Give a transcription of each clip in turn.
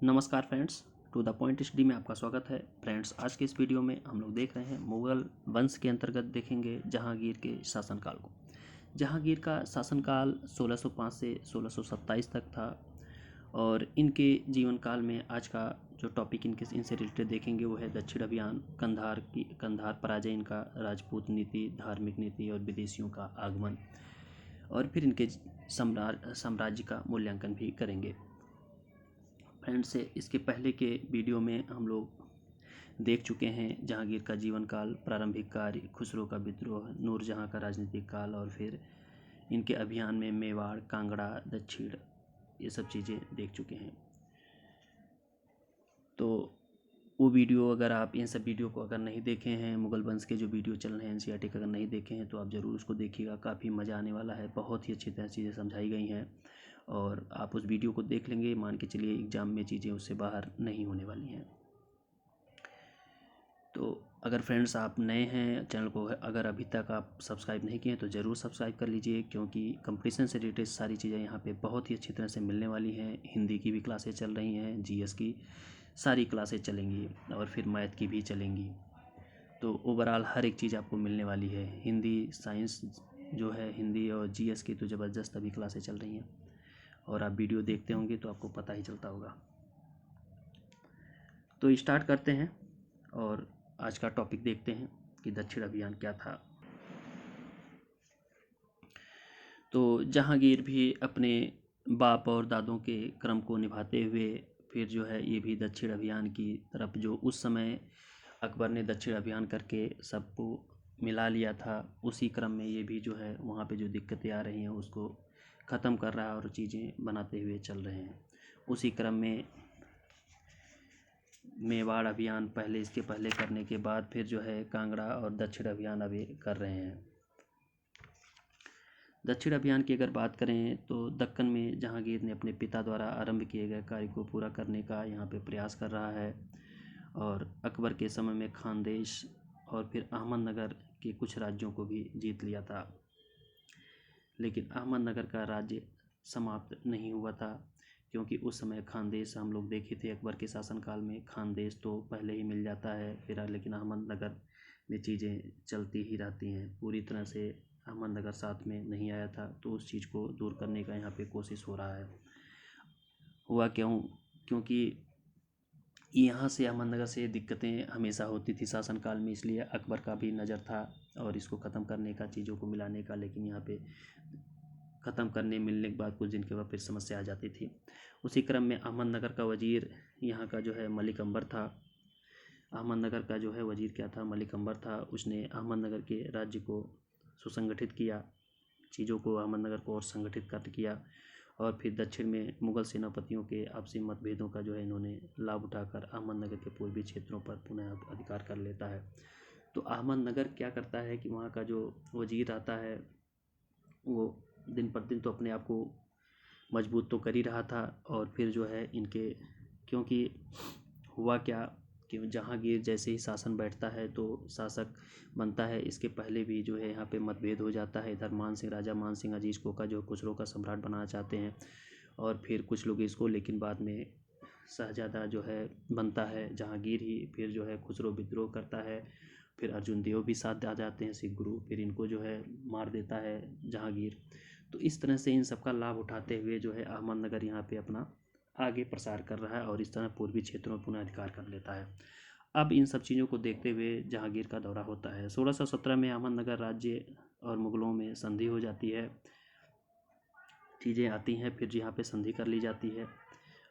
नमस्कार friends, to the point study में आपका स्वागत है। फ्रेंड्स, आज के इस वीडियो में हम लोग देख रहे हैं मुगल वंश के अंतर्गत देखेंगे जहांगीर के शासनकाल को। जहांगीर का शासनकाल 1605 से 1627 तक था और इनके जीवन काल में आज का जो टॉपिक इनसे रिलेटेड देखेंगे वो है दक्षिण अभियान, कंधार पराजय, इनका राजपूत नीति, धार्मिक नीति और विदेशियों का आगमन, और फिर इनके साम्राज्य का मूल्यांकन भी करेंगे। फ्रेंड्स, इसके पहले के वीडियो में हम लोग देख चुके हैं जहांगीर का जीवन काल, प्रारंभिक कार्य, खुसरो का विद्रोह, नूरजहां का राजनीतिक काल, और फिर इनके अभियान में मेवाड़, कांगड़ा, दक्षिण, ये सब चीज़ें देख चुके हैं। तो वो वीडियो, अगर आप इन सब वीडियो को अगर नहीं देखे हैं, मुगल वंश के जो वीडियो चल रहे हैं एनसीईआरटी का अगर नहीं देखे हैं तो आप ज़रूर उसको देखिएगा। काफ़ी मज़ा आने वाला है, बहुत ही अच्छी तरह चीज़ें समझाई गई हैं और आप उस वीडियो को देख लेंगे, मान के चलिए एग्ज़ाम में चीज़ें उससे बाहर नहीं होने वाली हैं। तो अगर फ्रेंड्स आप नए हैं चैनल को, अगर अभी तक आप सब्सक्राइब नहीं किए हैं तो ज़रूर सब्सक्राइब कर लीजिए, क्योंकि कंपटीशन से रिलेटेड सारी चीज़ें यहाँ पे बहुत ही अच्छी तरह से मिलने वाली हैं। हिंदी की भी क्लासेस चल रही हैं, जीएस की सारी क्लासेस चलेंगी और फिर मैथ की भी चलेंगी। तो ओवरऑल हर एक चीज़ आपको मिलने वाली है। हिंदी, साइंस जो है, हिंदी और जीएस की तो ज़बरदस्त अभी क्लासेस चल रही हैं और आप वीडियो देखते होंगे तो आपको पता ही चलता होगा। तो स्टार्ट करते हैं और आज का टॉपिक देखते हैं कि दक्षिण अभियान क्या था। तो जहांगीर भी अपने बाप और दादों के क्रम को निभाते हुए फिर जो है ये भी दक्षिण अभियान की तरफ, जो उस समय अकबर ने दक्षिण अभियान करके सबको मिला लिया था, उसी क्रम में ये भी जो है वहाँ पे जो दिक्कतें आ रही हैं उसको ख़त्म कर रहा है और चीज़ें बनाते हुए चल रहे हैं। उसी क्रम में मेवाड़ अभियान पहले, इसके पहले करने के बाद फिर जो है कांगड़ा और दक्षिण अभियान अभी कर रहे हैं। दक्षिण अभियान की अगर बात करें तो दक्कन में जहांगीर ने अपने पिता द्वारा आरंभ किए गए कार्य को पूरा करने का यहाँ पे प्रयास कर रहा है और अकबर के समय में खानदेश और फिर अहमदनगर के कुछ राज्यों को भी जीत लिया था। लेकिन अहमदनगर का राज्य समाप्त नहीं हुआ था, क्योंकि उस समय खानदेश हम लोग देखे थे अकबर के शासनकाल में, खानदेश तो पहले ही मिल जाता है फिर, लेकिन अहमदनगर में चीज़ें चलती ही रहती हैं। पूरी तरह से अहमदनगर साथ में नहीं आया था, तो उस चीज़ को दूर करने का यहाँ पे कोशिश हो रहा है। हुआ क्यों? क्योंकि यहाँ से अहमदनगर से दिक्कतें हमेशा होती थी शासनकाल में, इसलिए अकबर का भी नज़र था और इसको ख़त्म करने का, चीज़ों को मिलाने का। लेकिन यहाँ पे ख़त्म करने मिलने के बाद कुछ दिन के बाद फिर समस्या आ जाती थी। उसी क्रम में अहमदनगर का वजीर यहाँ का जो है मलिक अंबर था। अहमदनगर का जो है वजीर क्या था? मलिक अंबर था। उसने अहमदनगर के राज्य को सुसंगठित किया, चीज़ों को अहमदनगर को और संगठित कर किया, और फिर दक्षिण में मुगल सेनापतियों के आपसी मतभेदों का जो है इन्होंने लाभ उठाकर अहमदनगर के पूर्वी क्षेत्रों पर पुनः अधिकार कर लेता है। तो अहमदनगर क्या करता है कि वहाँ का जो वजीर आता है वो दिन पर दिन तो अपने आप को मजबूत तो कर ही रहा था, और फिर जो है इनके, क्योंकि हुआ क्या कि जहांगीर जैसे ही शासन बैठता है तो शासक बनता है, इसके पहले भी जो है यहाँ पे मतभेद हो जाता है। इधर मान सिंह, राजा मान सिंह अजीज कोका जो खुसरो का सम्राट बनाना चाहते हैं और फिर कुछ लोग इसको, लेकिन बाद में शहजादा जो है बनता है जहांगीर ही। फिर जो है खुसरो विद्रोह करता है, फिर अर्जुन देव भी साथ आ जाते हैं, सिख गुरु, फिर इनको जो है मार देता है जहांगीर। तो इस तरह से इन सबका लाभ उठाते हुए जो है अहमदनगर यहाँ पे अपना आगे प्रसार कर रहा है और इस तरह पूर्वी क्षेत्रों में पुनः अधिकार कर लेता है। अब इन सब चीज़ों को देखते हुए जहांगीर का दौरा होता है। 1617 में अहमदनगर राज्य और मुगलों में संधि हो जाती है, चीज़ें आती हैं, फिर यहाँ पे संधि कर ली जाती है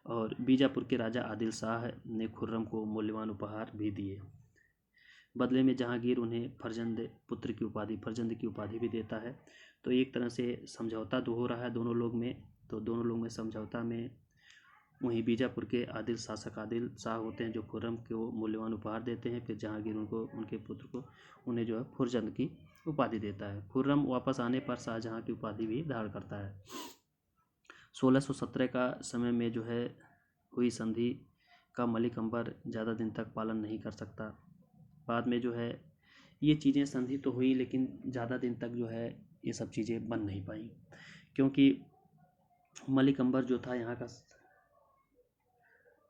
और बीजापुर के राजा आदिल शाह ने खुर्रम को मूल्यवान उपहार भी दिए। बदले में जहांगीर उन्हें फर्जंद की उपाधि भी देता है। तो एक तरह से समझौता तो हो रहा है दोनों लोग में। तो दोनों लोग में समझौता में वहीं बीजापुर के शासक आदिल शाह होते हैं जो खुर्रम को मूल्यवान उपहार देते हैं, फिर जहांगीर उनको, उनके पुत्र को, उन्हें जो है फुरजंद की उपाधि देता है। खुर्रम वापस आने पर शाहजहां की उपाधि भी धारण करता है। 1617 का समय में जो है हुई संधि का मलिक अंबर ज़्यादा दिन तक पालन नहीं कर सकता। बाद में जो है ये चीज़ें, संधि तो हुई लेकिन ज़्यादा दिन तक जो है ये सब चीज़ें बन नहीं पाई, क्योंकि मलिक अंबर जो था यहाँ का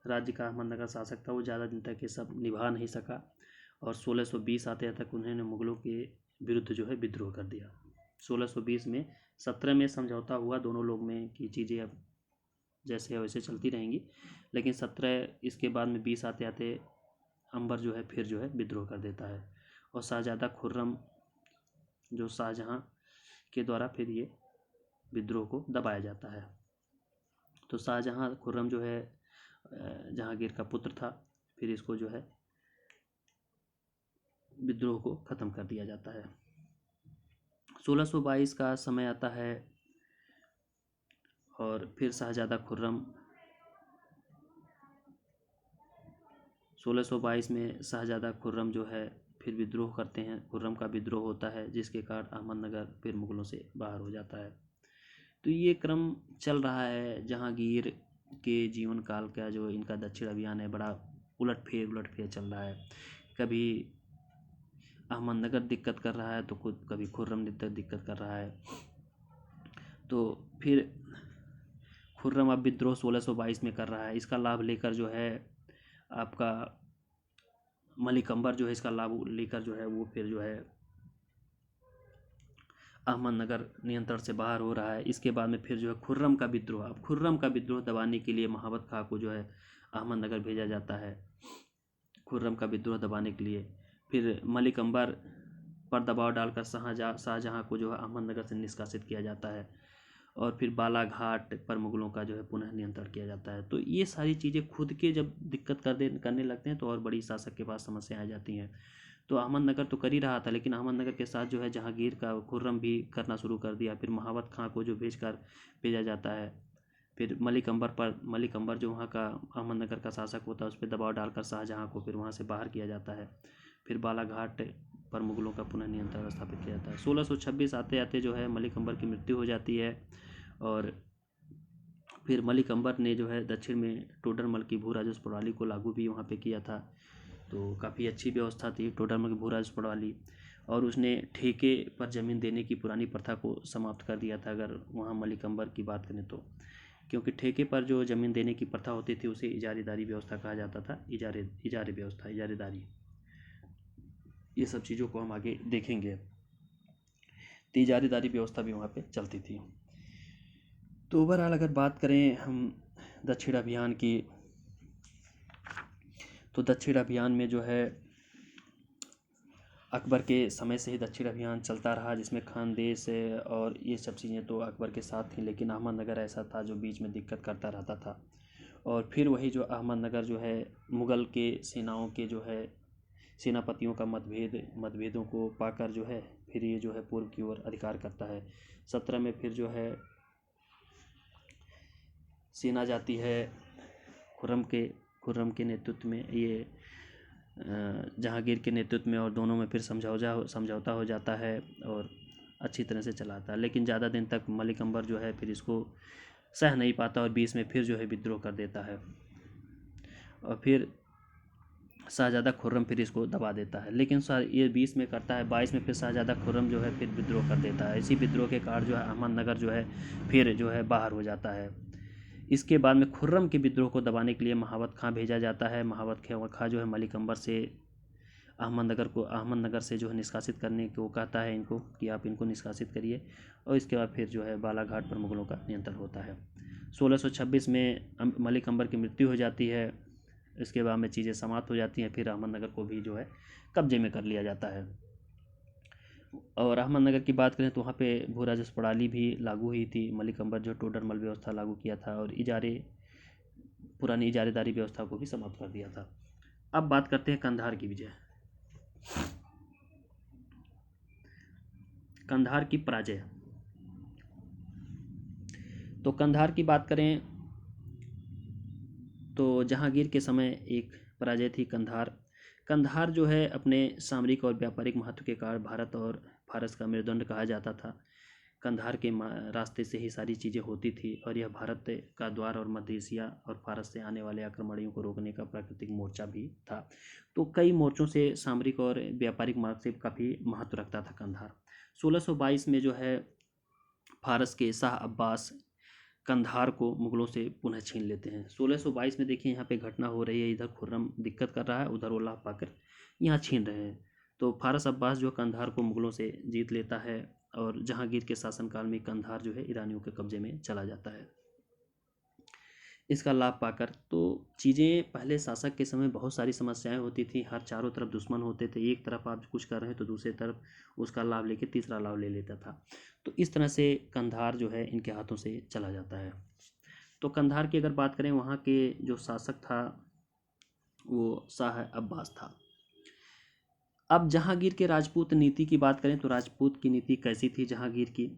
राज्य का अहमदनगर शासक था वो ज़्यादा दिन तक ये सब निभा नहीं सका और 1620 आते तक उन्होंने मुगलों के विरुद्ध जो है विद्रोह कर दिया। 1620 में 17 में समझौता हुआ दोनों लोग में कि चीज़ें अब जैसे है वैसे चलती रहेंगी, लेकिन 17 इसके बाद में 20 आते आते अंबर जो है फिर जो है विद्रोह कर देता है और शाहज़ादा खुर्रम जो शाहजहाँ के द्वारा फिर ये विद्रोह को दबाया जाता है। तो शाहजहाँ खुर्रम जो है जहांगीर का पुत्र था, फिर इसको जो है विद्रोह को ख़त्म कर दिया जाता है। 1622 का समय आता है और फिर शाहज़ादा खुर्रम 1622 में शाहज़ादा खुर्रम जो है फिर विद्रोह करते हैं। खुर्रम का विद्रोह होता है जिसके कारण अहमदनगर फिर मुग़लों से बाहर हो जाता है। तो ये क्रम चल रहा है जहांगीर के जीवन काल का। जो इनका दक्षिण अभियान है बड़ा उलट फेर चल रहा है। कभी अहमदनगर दिक्कत कर रहा है तो कभी खुर्रम दिक्कत कर रहा है। तो फिर खुर्रम अब विद्रोह 1622 में कर रहा है। इसका लाभ लेकर जो है आपका मलिक अंबर जो है इसका लाभ लेकर जो है वो फिर जो है अहमदनगर नियंत्रण से बाहर हो रहा है। इसके बाद में फिर जो है खुर्रम का विद्रोह। अब खुर्रम का विद्रोह दबाने के लिए महाबत खां को जो है अहमदनगर भेजा जाता है खुर्रम का विद्रोह दबाने के लिए। फिर मलिक अंबर पर दबाव डालकर शाहजहाँ को जो है अहमदनगर से निष्कासित किया जाता है और फिर बालाघाट पर मुग़लों का जो है पुनः नियंत्रण किया जाता है। तो ये सारी चीज़ें खुद के जब दिक्कत करने लगते हैं तो और बड़ी शासक के पास समस्याएं आ जाती हैं। तो अहमदनगर तो कर ही रहा था, लेकिन अहमदनगर के साथ जो है जहांगीर का खुर्रम भी करना शुरू कर दिया। फिर महाबत खां को जो भेजा जाता है। फिर मलिक अंबर जो वहाँ का अहमदनगर का शासक होता है उस पर दबाव डालकर शाहजहाँ को फिर वहाँ से बाहर किया जाता है। फिर बालाघाट पर मुग़लों का पुनः नियंत्रण स्थापित किया जाता है। 1626 आते आते जो है मलिक अंबर की मृत्यु हो जाती है और फिर मलिक अंबर ने जो है दक्षिण में टोडरमल की भू राजस्व प्रणाली को लागू भी वहाँ पे किया था। तो काफ़ी अच्छी व्यवस्था थी टोडरमल की भू राजस्व प्रणाली। और उसने ठेके पर ज़मीन देने की पुरानी प्रथा को समाप्त कर दिया था अगर वहाँ मलिक अंबर की बात करें तो, क्योंकि ठेके पर जो ज़मीन देने की प्रथा होती थी उसे इजारेदारी व्यवस्था कहा जाता था। इजारे व्यवस्था, इजारेदारी, ये सब चीज़ों को हम आगे देखेंगे। तो इजारेदारी व्यवस्था भी वहाँ पे चलती थी। तो ओवरऑल अगर बात करें हम दक्षिण अभियान की, तो दक्षिण अभियान में जो है अकबर के समय से ही दक्षिण अभियान चलता रहा जिसमें खानदेश और ये सब चीज़ें तो अकबर के साथ थी, लेकिन अहमदनगर ऐसा था जो बीच में दिक्कत करता रहता था। और फिर वही जो अहमदनगर जो है मुग़ल के सेनाओं के जो है सेनापतियों का मतभेदों को पाकर जो है फिर ये जो है पूर्व की ओर अधिकार करता है। 17 में फिर जो है सेना जाती है खुर्रम के नेतृत्व में, ये जहांगीर के नेतृत्व में, और दोनों में फिर समझौता हो जाता है और अच्छी तरह से चलाता है। लेकिन ज़्यादा दिन तक मलिक अंबर जो है फिर इसको सह नहीं पाता और 20 में फिर जो है विद्रोह कर देता है और फिर शाहज़ादा खुर्रम फिर इसको दबा देता है। लेकिन ये 20 में करता है, 22 में फिर शाहज़ादा खुर्रम जो है फिर विद्रोह कर देता है। इसी विद्रोह के कारण जो है अहमदनगर जो है फिर जो है बाहर हो जाता है। इसके बाद में खुर्रम के विद्रोह को दबाने के लिए महाबत खां भेजा जाता है। महाबत खां जो है मलिक अंबर से अहमदनगर से जो है निष्कासित करने को कहता है इनको कि आप इनको निष्कासित करिए और इसके बाद फिर जो है बालाघाट पर मुग़लों का नियंत्रण होता है। 1626 में मलिक अंबर की मृत्यु हो जाती है। इसके बाद में चीज़ें समाप्त हो जाती हैं। फिर अहमदनगर को भी जो है कब्जे में कर लिया जाता है। और अहमदनगर की बात करें तो वहाँ पे भू राजस्व प्रणाली भी लागू हुई थी। मलिक अंबर जो टोडरमल व्यवस्था लागू किया था और पुरानी इजारेदारी व्यवस्था को भी समाप्त कर दिया था। अब बात करते हैं कंधार की विजय, कंधार की पराजय। तो कंधार की बात करें तो जहांगीर के समय एक पराजय थी कंधार जो है अपने सामरिक और व्यापारिक महत्व के कारण भारत और फारस का मेरुदंड कहा जाता था। कंधार के रास्ते से ही सारी चीज़ें होती थी और यह भारत का द्वार और मध्य एशिया और फारस से आने वाले आक्रमणियों को रोकने का प्राकृतिक मोर्चा भी था। तो कई मोर्चों से सामरिक और व्यापारिक मार्ग से काफ़ी महत्व रखता था कंधार। 1622 में जो है फारस के शाह अब्बास कंधार को मुगलों से पुनः छीन लेते हैं। 1622 में देखिए यहाँ पे घटना हो रही है, इधर खुर्रम दिक्कत कर रहा है, उधर वो लाभ पाकर यहाँ छीन रहे हैं। तो फारस अब्बास जो कंधार को मुगलों से जीत लेता है और जहांगीर के शासनकाल में कंधार जो है ईरानियों के कब्जे में चला जाता है। इसका लाभ पाकर तो चीज़ें पहले शासक के समय बहुत सारी समस्याएं होती थी, हर चारों तरफ दुश्मन होते थे, एक तरफ आप कुछ कर रहे हैं तो दूसरी तरफ उसका लाभ लेके तीसरा लाभ ले लेता था। तो इस तरह से कंधार जो है इनके हाथों से चला जाता है। तो कंधार की अगर बात करें, वहाँ के जो शासक था वो शाह अब्बास था। अब जहांगीर के राजपूत नीति की बात करें तो राजपूत की नीति कैसी थी जहांगीर की,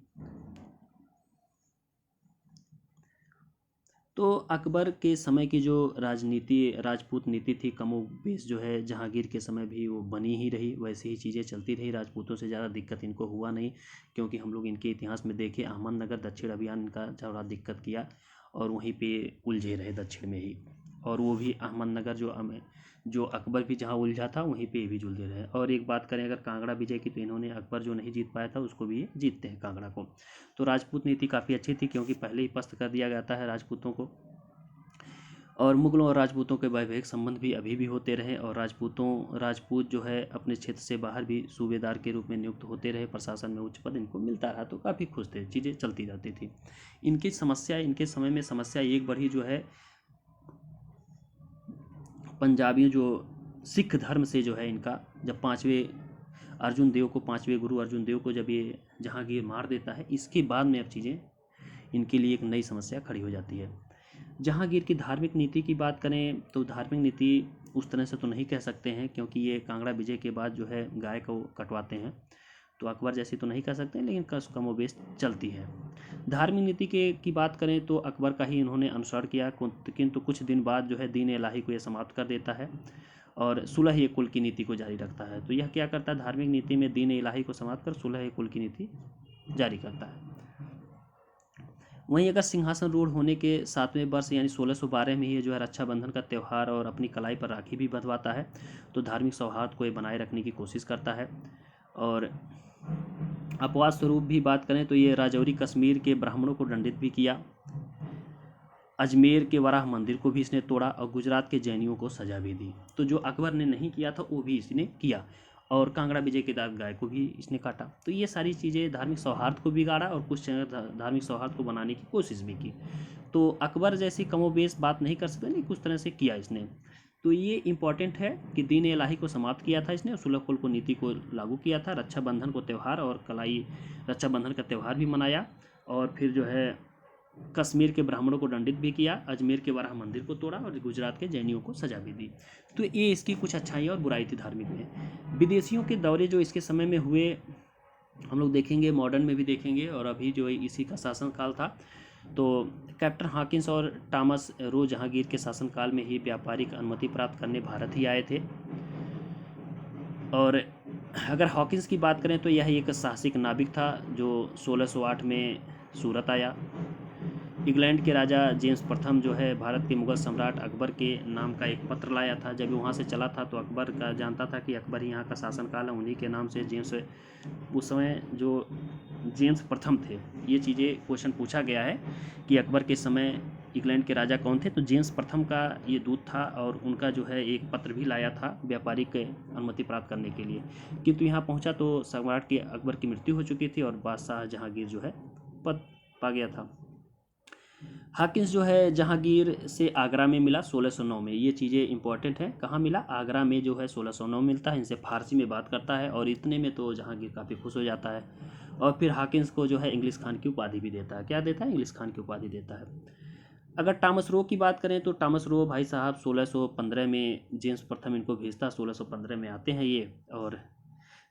तो अकबर के समय की जो राजपूत नीति थी कमोबेश जो है जहांगीर के समय भी वो बनी ही रही, वैसे ही चीज़ें चलती रही। राजपूतों से ज़्यादा दिक्कत इनको हुआ नहीं, क्योंकि हम लोग इनके इतिहास में देखें अहमदनगर दक्षिण अभियान इनका ज़्यादा दिक्कत किया और वहीं पे उलझे रहे दक्षिण में ही, और वो भी अहमदनगर जो अकबर भी जहाँ उलझा था वहीं पे भी जुलते रहे। और एक बात करें अगर कांगड़ा विजय की, तो इन्होंने अकबर जो नहीं जीत पाया था उसको भी जीतते हैं कांगड़ा को। तो राजपूत नीति काफ़ी अच्छी थी, क्योंकि पहले ही पस्त कर दिया जाता है राजपूतों को। और मुगलों और राजपूतों के वैवाहिक संबंध भी अभी भी होते रहे, और राजपूत जो है अपने क्षेत्र से बाहर भी सूबेदार के रूप में नियुक्त होते रहे, प्रशासन में उच्च पद इनको मिलता रहा, तो काफ़ी खुश थे, चीज़ें चलती जाती थी। इनके समय में समस्या एक बढ़ी जो है पंजाबियों जो सिख धर्म से जो है इनका, जब पांचवें गुरु अर्जुन देव को जब ये जहांगीर मार देता है, इसके बाद में अब चीज़ें इनके लिए एक नई समस्या खड़ी हो जाती है। जहांगीर की धार्मिक नीति की बात करें तो धार्मिक नीति उस तरह से तो नहीं कह सकते हैं, क्योंकि ये कांगड़ा विजय के बाद जो है गाय को कटवाते हैं, तो अकबर जैसी तो नहीं कह सकते, लेकिन कमोबेश चलती है। धार्मिक नीति की बात करें तो अकबर का ही इन्होंने अनुसरण किया, किंतु कुछ दिन बाद जो है दीन इलाही को यह समाप्त कर देता है और सुलह कुल की नीति को जारी रखता है। तो यह क्या करता है, धार्मिक नीति में दीन इलाही को समाप्त कर सुलह कुल की नीति जारी करता है। वहीं अगर सिंहासन रूढ़ होने के 7वें वर्ष यानी 1612 में ही जो है रक्षाबंधन का त्यौहार और अपनी कलाई पर राखी भी बंधवाता है, तो धार्मिक सौहार्द को ये बनाए रखने की कोशिश करता है। और अपवाद स्वरूप भी बात करें तो ये राजौरी कश्मीर के ब्राह्मणों को दंडित भी किया, अजमेर के वराह मंदिर को भी इसने तोड़ा और गुजरात के जैनियों को सजा भी दी। तो जो अकबर ने नहीं किया था वो भी इसने किया, और कांगड़ा विजय के बाद गाय को भी इसने काटा। तो ये सारी चीज़ें धार्मिक सौहार्द को बिगाड़ा और कुछ धार्मिक सौहार्द को बनाने की कोशिश भी की। तो अकबर जैसी कमोबेश बात नहीं कर सकते, नहीं कुछ तरह से किया इसने। तो ये इम्पॉर्टेंट है कि दीन इलाही को समाप्त किया था इसने, और सुलह कुल को नीति को लागू किया था, रक्षाबंधन को त्यौहार और रक्षाबंधन का त्यौहार भी मनाया, और फिर जो है कश्मीर के ब्राह्मणों को दंडित भी किया, अजमेर के वराह मंदिर को तोड़ा और गुजरात के जैनियों को सजा भी दी। तो ये इसकी कुछ अच्छाई और बुराई थी धार्मिक में। विदेशियों के दौरे जो इसके समय में हुए हम लोग देखेंगे, मॉडर्न में भी देखेंगे, और अभी जो इसी का शासनकाल था। तो कैप्टन हॉकिंस और टॉमस रो जहांगीर के शासनकाल में ही व्यापारिक अनुमति प्राप्त करने भारत ही आए थे। और अगर हॉकिंस की बात करें तो यह एक साहसिक नाविक था जो 1608 में सूरत आया। इंग्लैंड के राजा जेम्स प्रथम जो है भारत के मुगल सम्राट अकबर के नाम का एक पत्र लाया था। जब वहाँ से चला था तो अकबर का जानता था कि अकबर ही यहाँ का शासनकाल है, उन्हीं के नाम से जेम्स, उस समय जो जेम्स प्रथम थे, ये चीज़ें क्वेश्चन पूछा गया है कि अकबर के समय इंग्लैंड के राजा कौन थे, तो जेम्स प्रथम का ये दूत था, और उनका जो है एक पत्र भी लाया था व्यापारिक अनुमति प्राप्त करने के लिए। किंतु यहाँ पहुँचा तो सम्राट के अकबर की मृत्यु हो चुकी थी और बादशाह जहांगीर जो है पद पा गया था। हॉकिंस जो है जहांगीर से आगरा में मिला 1609 में, ये चीज़ें इंपॉर्टेंट हैं। कहाँ मिला, आगरा में जो है 1609 मिलता है। इनसे फारसी में बात करता है, और इतने में तो जहांगीर काफ़ी खुश हो जाता है, और फिर हॉकिंस को जो है इंग्लिश खान की उपाधि भी देता है। क्या देता है, इंग्लिश खान की उपाधि देता है। अगर टॉमस रो की बात करें तो टॉमस रो भाई साहब 1615 में जेम्स प्रथम इनको भेजता, 1615 में आते हैं ये, और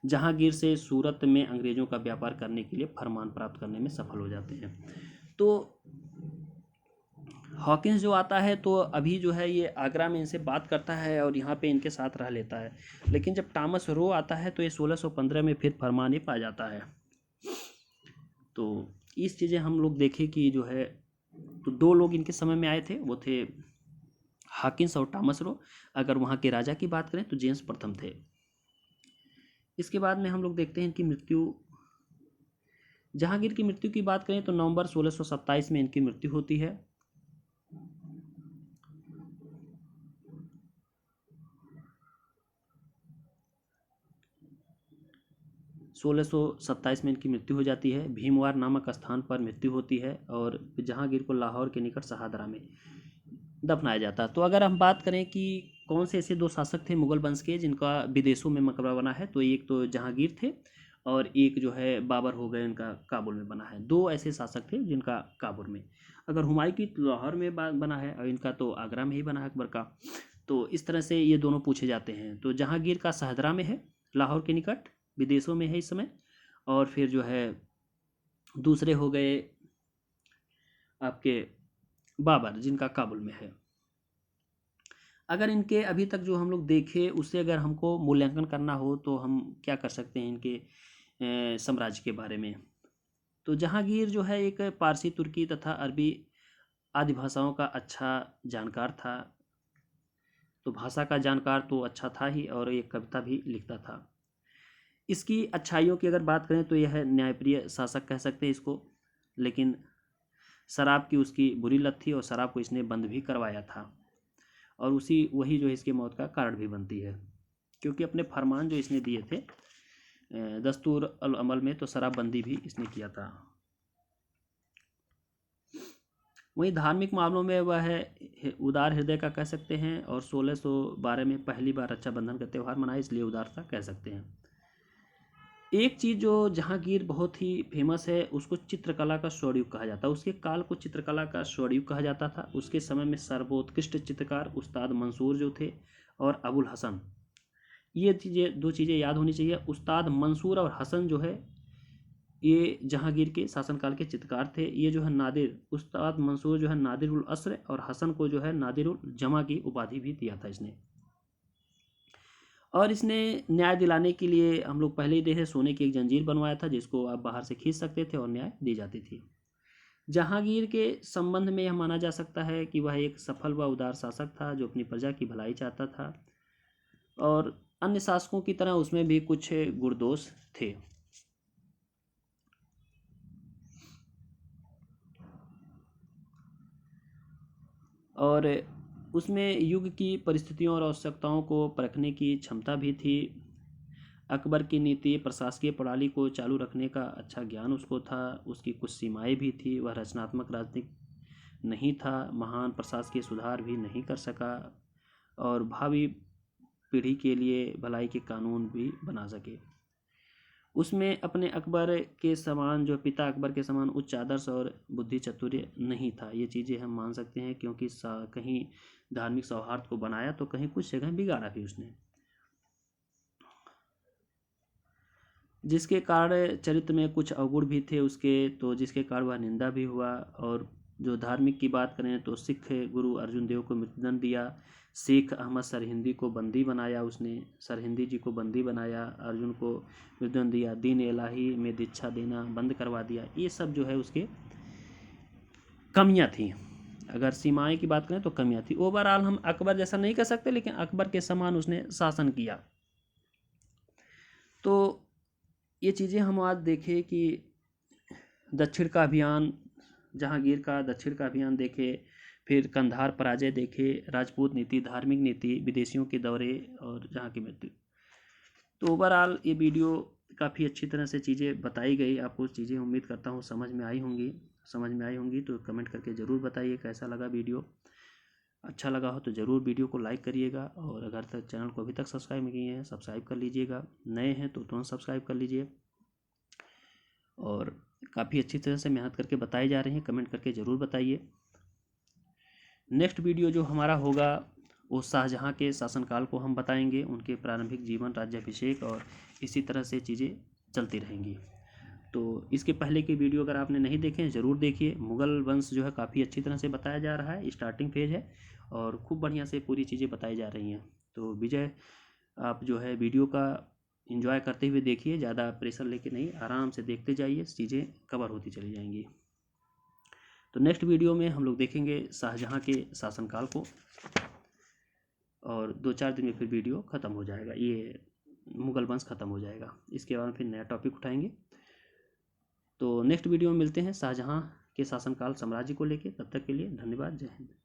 जहांगीर से सूरत में अंग्रेज़ों का व्यापार करने के लिए फरमान प्राप्त करने में सफल हो जाते हैं। तो हॉकिंस जो आता है तो अभी जो है ये आगरा में इनसे बात करता है और यहाँ पे इनके साथ रह लेता है, लेकिन जब टॉमस रो आता है तो ये 1615 में फिर फरमान पा जाता है। तो इस चीज़ें हम लोग देखें कि जो है, तो दो लोग इनके समय में आए थे, वो थे हॉकिंस और टॉमस रो। अगर वहाँ के राजा की बात करें तो जेम्स प्रथम थे। इसके बाद में हम लोग देखते हैं इनकी मृत्यु जहांगीर की मृत्यु की बात करें तो नवंबर 1627 में इनकी मृत्यु होती है। सोलह सौ सत्ताईस में इनकी मृत्यु हो जाती है। भीमवार नामक स्थान पर मृत्यु होती है और जहांगीर को लाहौर के निकट शहादरा में दफनाया जाता। तो अगर हम बात करें कि कौन से ऐसे दो शासक थे मुगल वंश के जिनका विदेशों में मकबरा बना है, तो एक तो जहांगीर थे और एक जो है बाबर हो गए, उनका काबुल में बना है। दो ऐसे शासक थे जिनका काबुल में। अगर हुमायूं की लाहौर में बना है और इनका तो आगरा में ही बना है अकबर का। तो इस तरह से ये दोनों पूछे जाते हैं। तो जहांगीर का शहादरा में है, लाहौर के निकट, विदेशों में है इस समय। और फिर जो है दूसरे हो गए आपके बाबर, जिनका काबुल में है। अगर इनके अभी तक जो हम लोग देखे उससे अगर हमको मूल्यांकन करना हो तो हम क्या कर सकते हैं इनके साम्राज्य के बारे में। तो जहांगीर जो है एक पारसी, तुर्की तथा अरबी आदि भाषाओं का अच्छा जानकार था। तो भाषा का जानकार तो अच्छा था ही, और एक कविता भी लिखता था। इसकी अच्छाइयों की अगर बात करें तो यह न्यायप्रिय शासक कह सकते हैं इसको। लेकिन शराब की उसकी बुरी लत थी और शराब को इसने बंद भी करवाया था, और वही जो है इसकी मौत का कारण भी बनती है। क्योंकि अपने फरमान जो इसने दिए थे दस्तूर अल अमल में, तो शराबबंदी भी इसने किया था। वहीं धार्मिक मामलों में वह है उदार हृदय का कह सकते हैं, और 1612 में पहली बार रक्षाबंधन का त्यौहार मनाया, इसलिए उदारता कह सकते हैं। एक चीज़ जो जहांगीर बहुत ही फेमस है, उसको चित्रकला का स्वर्णयुग कहा जाता है। उसके काल को चित्रकला का स्वर्णयुग कहा जाता था। उसके समय में सर्वोत्कृष्ट चित्रकार उस्ताद मंसूर जो थे, और अबुल हसन, ये चीज़ें, दो चीज़ें याद होनी चाहिए। उस्ताद मंसूर और हसन जो है ये जहांगीर के शासनकाल के चित्रकार थे। ये जो है नादिर, उस्ताद मंसूर जो है नादिर उल असर, और हसन को जो है नादिर उल जमा की उपाधि भी दिया था इसने। और इसने न्याय दिलाने के लिए, हम लोग पहले ही देखे, सोने की एक जंजीर बनवाया था जिसको आप बाहर से खींच सकते थे और न्याय दी जाती थी। जहांगीर के संबंध में यह माना जा सकता है कि वह एक सफल व उदार शासक था जो अपनी प्रजा की भलाई चाहता था, और अन्य शासकों की तरह उसमें भी कुछ गुणदोष थे। और उसमें युग की परिस्थितियों और आवश्यकताओं को परखने की क्षमता भी थी। अकबर की नीति प्रशासकीय प्रणाली को चालू रखने का अच्छा ज्ञान उसको था। उसकी कुछ सीमाएं भी थी। वह रचनात्मक राजनीतिक नहीं था, महान प्रशासकीय सुधार भी नहीं कर सका, और भावी पीढ़ी के लिए भलाई के कानून भी बना सके। उसमें अपने अकबर के समान, जो पिता अकबर के समान उच्च आदर्श और बुद्धि चातुर्य नहीं था। ये चीज़ें हम मान सकते हैं, क्योंकि कहीं धार्मिक सौहार्द को बनाया तो कहीं कुछ जगह बिगाड़ा भी उसने, जिसके कारण चरित्र में कुछ अवगुण भी थे उसके, तो जिसके कारण वह निंदा भी हुआ। और जो धार्मिक की बात करें तो सिख गुरु अर्जुन देव को मृत्युदंड दिया, शेख अहमद सरहिंदी को बंदी बनाया, उसने सरहिंदी जी को बंदी बनाया, अर्जुन को मृत्युदंड दिया, दीन इलाही में दीक्षा देना बंद करवा दिया। ये सब जो है उसके कमियां थी। अगर सीमाएं की बात करें तो कमियां थी। ओवरऑल हम अकबर जैसा नहीं कह सकते, लेकिन अकबर के समान उसने शासन किया। तो ये चीज़ें हम आज देखें कि दक्षिण का अभियान, जहांगीर का दक्षिण का अभियान देखे, फिर कंधार पराजय देखे, राजपूत नीति, धार्मिक नीति, विदेशियों के दौरे, और जहाँ की मृत्यु। तो ओवरऑल ये वीडियो काफ़ी अच्छी तरह से चीज़ें बताई गई। आपको चीज़ें उम्मीद करता हूँ समझ में आई होंगी। तो कमेंट करके ज़रूर बताइए कैसा लगा वीडियो। अच्छा लगा हो तो ज़रूर वीडियो को लाइक करिएगा, और अगर तक चैनल को अभी तक सब्सक्राइब नहीं किए हैं सब्सक्राइब कर लीजिएगा। नए हैं तो तुरंत सब्सक्राइब कर लीजिए। और काफ़ी अच्छी तरह से मेहनत करके बताई जा रही हैं, कमेंट करके ज़रूर बताइए। नेक्स्ट वीडियो जो हमारा होगा वो शाहजहाँ के शासनकाल को हम बताएंगे, उनके प्रारंभिक जीवन, राज्याभिषेक, और इसी तरह से चीज़ें चलती रहेंगी। तो इसके पहले की वीडियो अगर आपने नहीं देखे हैं ज़रूर देखिए। मुग़ल वंश जो है काफ़ी अच्छी तरह से बताया जा रहा है, स्टार्टिंग फेज है, और खूब बढ़िया से पूरी चीज़ें बताई जा रही हैं। तो विजय, आप जो है वीडियो का एंजॉय करते हुए देखिए, ज़्यादा प्रेशर लेके नहीं, आराम से देखते जाइए, चीज़ें कवर होती चली जाएंगी। तो नेक्स्ट वीडियो में हम लोग देखेंगे शाहजहाँ के शासनकाल को, और 2-4 दिन में फिर वीडियो ख़त्म हो जाएगा, ये मुग़ल वंश ख़त्म हो जाएगा। इसके बाद फिर नया टॉपिक उठाएंगे। तो नेक्स्ट वीडियो में मिलते हैं शाहजहाँ के शासनकाल साम्राज्य को लेके। तब तक के लिए धन्यवाद। जय हिंद।